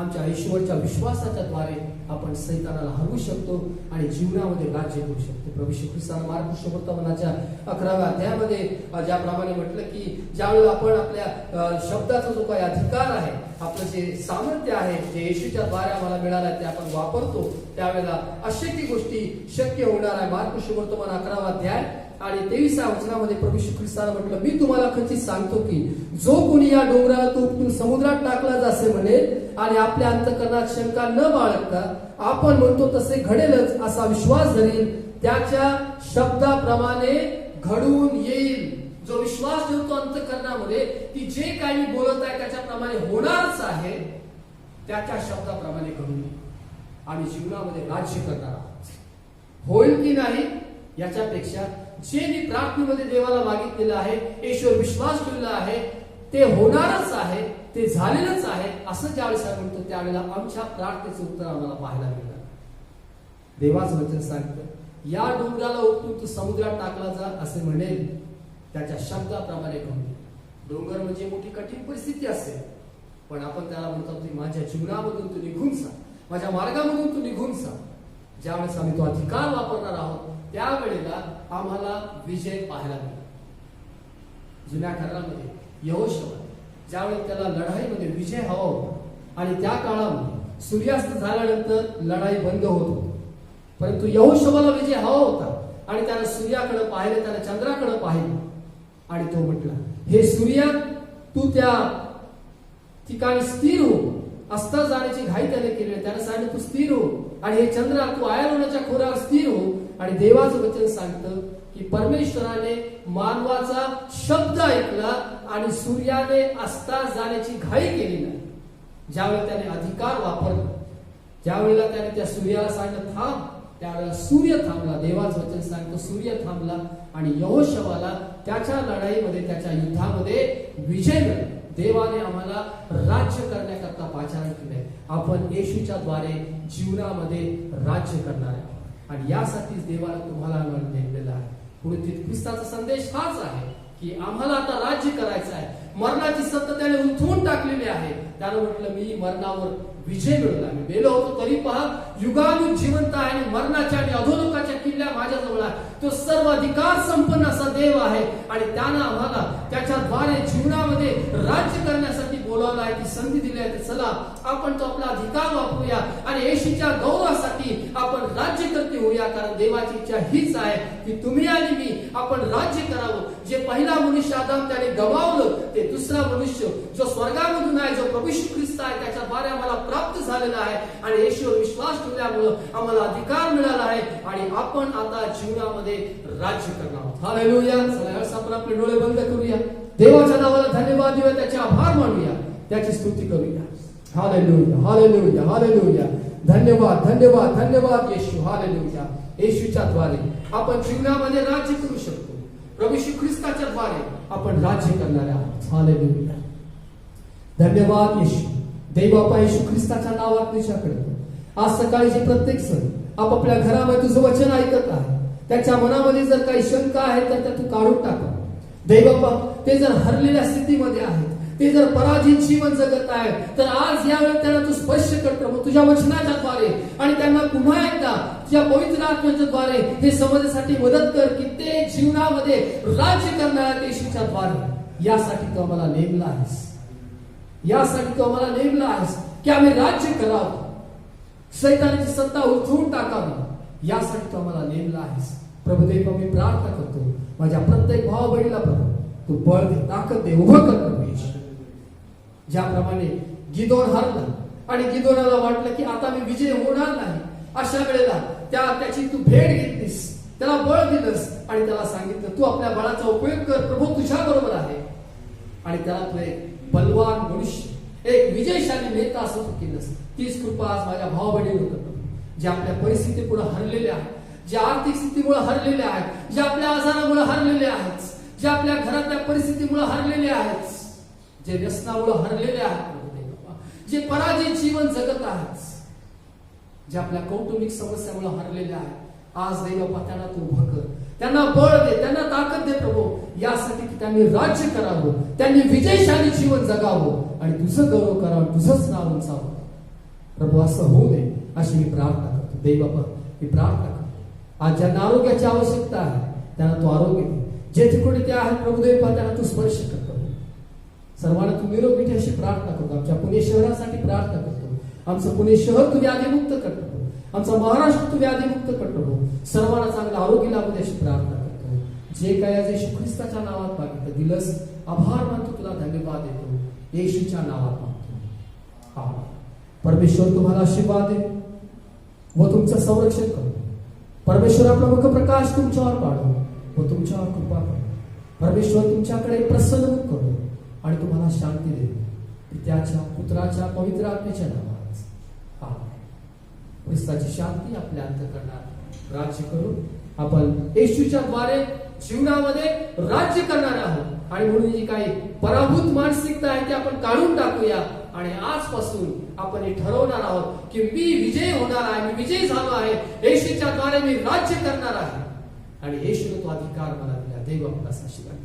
आमच्या ईश्वरच्या विश्वासाच्या द्वारे आपण सैतानाला हरवू शकतो आणि जीवनामध्ये राज्य करू शकतो. प्रभू श्री ख्रिस्ताने मार्कुस वर्तमानाच्या 11व्या अध्यायामध्ये ज्याप्रमाणे म्हटलं की ज्यावेळेला आपण आपल्या शब्दाचा जो काही अधिकार आहे, आपलं जे सामर्थ्य आहे, जे येशूच्या द्वारे आम्हाला मिळालं आहे ते आपण वापरतो त्यावेळेला अशक्य गोष्टी शक्य होणार आहे. मार्कुस वर्तमान 11वा अध्याय आणि 23व्या वचनामध्ये प्रभू श्री ख्रिस्ताने म्हटलं, मी तुम्हाला खचित सांगतो की जो कोणी या डोंगराला तो उपटून समुद्रात टाकला जासे म्हणेल आणि आपल्या अंतःकरणात शंका न बाळगता आपण म्हणतो तसे घडेलच असा विश्वास धरील, त्याच्या शब्दाप्रमाणे घडून येईल. जो विश्वास ठेवतो अंतःकरणामध्ये की जे काही बोलत आहे त्याच्याप्रमाणे होणारच आहे, त्याच्या शब्दाप्रमाणे घडून येईल. आम्ही जीवनामध्ये राज्य करणार आहोत. होईल की नाही याच्यापेक्षा जे मी प्रार्थनेमध्ये देवाला मागितलेलं आहे, ईश्वर विश्वास ठेवलेला आहे, ते होणारच आहे, ते झालेलंच आहे असं ज्यावेळेस आपण म्हणतो त्यावेळेला आमच्या प्रार्थनेचं उत्तर आम्हाला पाहायला मिळणार. देवाचं वचन सांगतं, या डोंगराला उपटून तू समुद्रात टाकला जा असे म्हणेल, त्याच्या शब्दाप्रमाणे घडून. डोंगर म्हणजे मोठी कठीण परिस्थिती असेल, पण आपण त्याला म्हणतो की माझ्या जीवनामधून तू निघून जा, माझ्या मार्गामधून तू निघून जा. ज्यावेळेस आम्ही तो अधिकार वापरणार आहोत त्यावेळेला आम्हाला विजय पाहायला मिळेल. जुन्या करारामध्ये यहोशुआ ज्यावेळेस त्याला लढाईमध्ये विजय हवा होता आणि त्या काळामध्ये सूर्यास्त झाल्यानंतर लढाई बंद होत होती, परंतु यहोशुआला विजय हवा होता आणि त्याने सूर्याकडे पाहिले, त्याने चंद्राकडे पाहिले आणि तो म्हटला, हे सूर्या तू त्या ठिकाणी स्थिर हो. अस्तात जाण्याची घाई त्याने केली. त्याने सांगितलं तू स्थिर हो. आणि हे चंद्रा तू आयर्लंडच्या खोऱ्यावर स्थिर हो. आणि देवाचं वचन सांगतं की परमेश्वराने मानवाचा शब्द ऐकला आणि सूर्याने अस्तात जाण्याची घाई केली नाही. ज्यावेळेला त्याने अधिकार वापरला, ज्यावेळेला त्याने त्या सूर्याला सांगितलं थांब, त्यावेळेला सूर्य थांबला. देवाचं वचन सांगतं सूर्य थांबला आणि यहोशुआला त्याच्या लढाईमध्ये, त्याच्या युद्धामध्ये विजय मिळाला. देवाने आम्हाला राज्य करण्याकरता पाचारण केले. आपण येशूच्या द्वारे जीवनामध्ये राज्य करणार आहे आणि यासाठीच देवाला तुम्हाला नेमलेला आहे. पुढे ख्रिस्ताचा संदेश हाच आहे की आम्हाला आता राज्य करायचं आहे. मरणाची सत्ता त्याने उलथून टाकलेली आहे. त्यानं म्हटलं मी मरणावर विजय मिळवला. मी मेलो होतो तरी पहा युगानु जिवंत आहे आणि मरणाच्या आणि अधोलोकाच्या किल्ल्या माझ्याजवळ आहे. तो सर्व अधिकार संपन्न असा देव आहे आणि त्यानं आम्हाला त्याच्याद्वारे जीवनामध्ये राज्य करण्यासाठी बोलावलं आहे, ती संधी दिली आहे. चला आपण तो आपला अधिकार वापरूया आणि येशूच्या गौरवासाठी आपण राज्यकर्ते होऊया. कारण देवाची इच्छा हीच आहे की तुम्ही आणि मी आपण राज्य करावं. जे पहिला मनुष्य आदम त्याने गमावलं ते दुसरा मनुष्य जो स्वर्गामधून आहे, जो प्रभू येशू ख्रिस्त आहे, त्याच्याद्वारे आम्हाला प्राप्त झालेला आहे आणि येशूवर विश्वास ठेवल्यामुळं आम्हाला अधिकार मिळाला आहे आणि आपण आता जीवनामध्ये राज्य करणार आहोत. हालेलुया. चला यावेळेस आपण आपले डोळे बंद करूया. देवाच्या नावाला धन्यवाद देऊया, त्याचे आभार मानूया, त्याची स्तुती करूया. Hallelujah, hallelujah, hallelujah. धन्यवाद, धन्यवाद, धन्यवाद येशू. हालेलुया. येशूच्या द्वारे आपण जीवनामध्ये राज्य करू शकतो. प्रभू येशू ख्रिस्ताच्या द्वारे आपण राज्य करणार आहोत. हालेलुया. धन्यवाद येशू. देवबापा येशू ख्रिस्ताच्या नावात तुझ्याकडे आज सकाळी जे प्रत्येक जण आपापल्या घरामध्ये तुझं वचन ऐकत आहे, त्याच्या मनामध्ये जर काही शंका आहे तर त्या तू काढून टाक. देवबापा ते जर हरलेल्या स्थितीमध्ये आहेत, ते जर पराजित जीवन जगत आहेत, तर आज यावेळी त्यांना तू स्पर्श कर प्रभू तुझ्या वचनाच्या द्वारे आणि त्यांना पुन्हा एकदा तुझ्या पवित्र आत्म्याच्या द्वारे हे समजण्यासाठी मदत कर की ते जीवनामध्ये राज्य करणाऱ्या येशूच्या द्वारे. यासाठी तू आम्हाला नेमला आहेस, यासाठी तू आम्हाला नेमला आहेस की आम्ही राज्य करावं, शैतानाची सत्ता उठवून टाकावी. यासाठी तू आम्हाला नेमला आहेस. प्रभुदेव मी प्रार्थना करतो माझ्या प्रत्येक भाव बहिणीला प्रभू तू बळ दे, ताकद दे, उभं कर प्रभू येशू. ज्याप्रमाणे गिदोन हरला आणि गिदोनाला वाटलं की आता मी विजय होणार नाही, अशा वेळेला त्याची तू भेट घेतलीस, त्याला बळ दिलंस आणि त्याला सांगितलं तू आपल्या बळाचा उपयोग कर, प्रभू तुझ्या बरोबर आहे. आणि त्याला तू एक बलवान मनुष्य, एक विजयशाली नेता असं तू केलंस. तीच कृपा आज माझ्या भाव बहिणीवर कर, जे आपल्या परिस्थितीपुढे हरलेले आहेत, जे आर्थिक स्थितीमुळे हरलेले आहेत, जे आपल्या आजारामुळे हरलेले आहेत, जे आपल्या घरातल्या परिस्थितीमुळे हरलेले आहेत, जे व्यसनामुळे हरलेले आहेत, जे पराजित जीवन जगत आहेत, जे आपल्या कौटुंबिक समस्यामुळे हरलेले आहेत. आज देवबापा त्यांना तू उभं कर, त्यांना बळ दे, त्यांना ताकद दे प्रभू, यासाठी की त्यांनी राज्य करावं, त्यांनी विजयशाली जीवन जगावं आणि तुझं गौरव करावं, तुझंच नाव उंचावं. प्रभू असं होऊ दे अशी मी प्रार्थना करतो. देवबापा मी प्रार्थना करतो आज ज्यांना आरोग्याची आवश्यकता आहे त्यांना तू आरोग्य दे. जेथे कुठे ते आहेत प्रभुदेव त्यांना तू स्पर्श कर. सर्वांना तू निरोगी ठेव अशी प्रार्थना करतो. आमच्या पुणे शहरासाठी प्रार्थना करतो. आमचं पुणे शहर तू व्याधीमुक्त करतो, आमचा महाराष्ट्र तू व्याधीमुक्त करतो. सर्वांना चांगलं आरोग्य लाभू दे अशी प्रार्थना करतो. जे काय आज येशू ख्रिस्ताच्या नावात मागितलं दिलंस, आभार मानतो, तुला धन्यवाद देतो. येशूच्या नावात मागतो. आभार. परमेश्वर तुम्हाला आशीर्वाद दे व तुमचं संरक्षण करो. परमेश्वर आपला मुख प्रकाश तुमच्यावर पाडो व तुमच्यावर कृपा करो. परमेश्वर तुमच्याकडे प्रसन्न करो आणि तुम्हाला शांती दे. त्याच्या पुत्राच्या पवित्र आत्म्याच्या नावात आमेन. ख्रिस्ताची शांती आपल्या अंतःकरणात राज्य करू. आपण येशूच्या द्वारे जीवनामध्ये राज्य करणार आहोत आणि म्हणून जी काही पराभूत मानसिकता आहे ती आपण काढून टाकूया आणि आजपासून आपण हे ठरवणार आहोत की मी विजय होणार आहे, मी विजय झालो आहे, येशूच्या द्वारे मी राज्य करणार आहे आणि येशूने तो अधिकार मला दिला. देव आपला आशीर्वाद.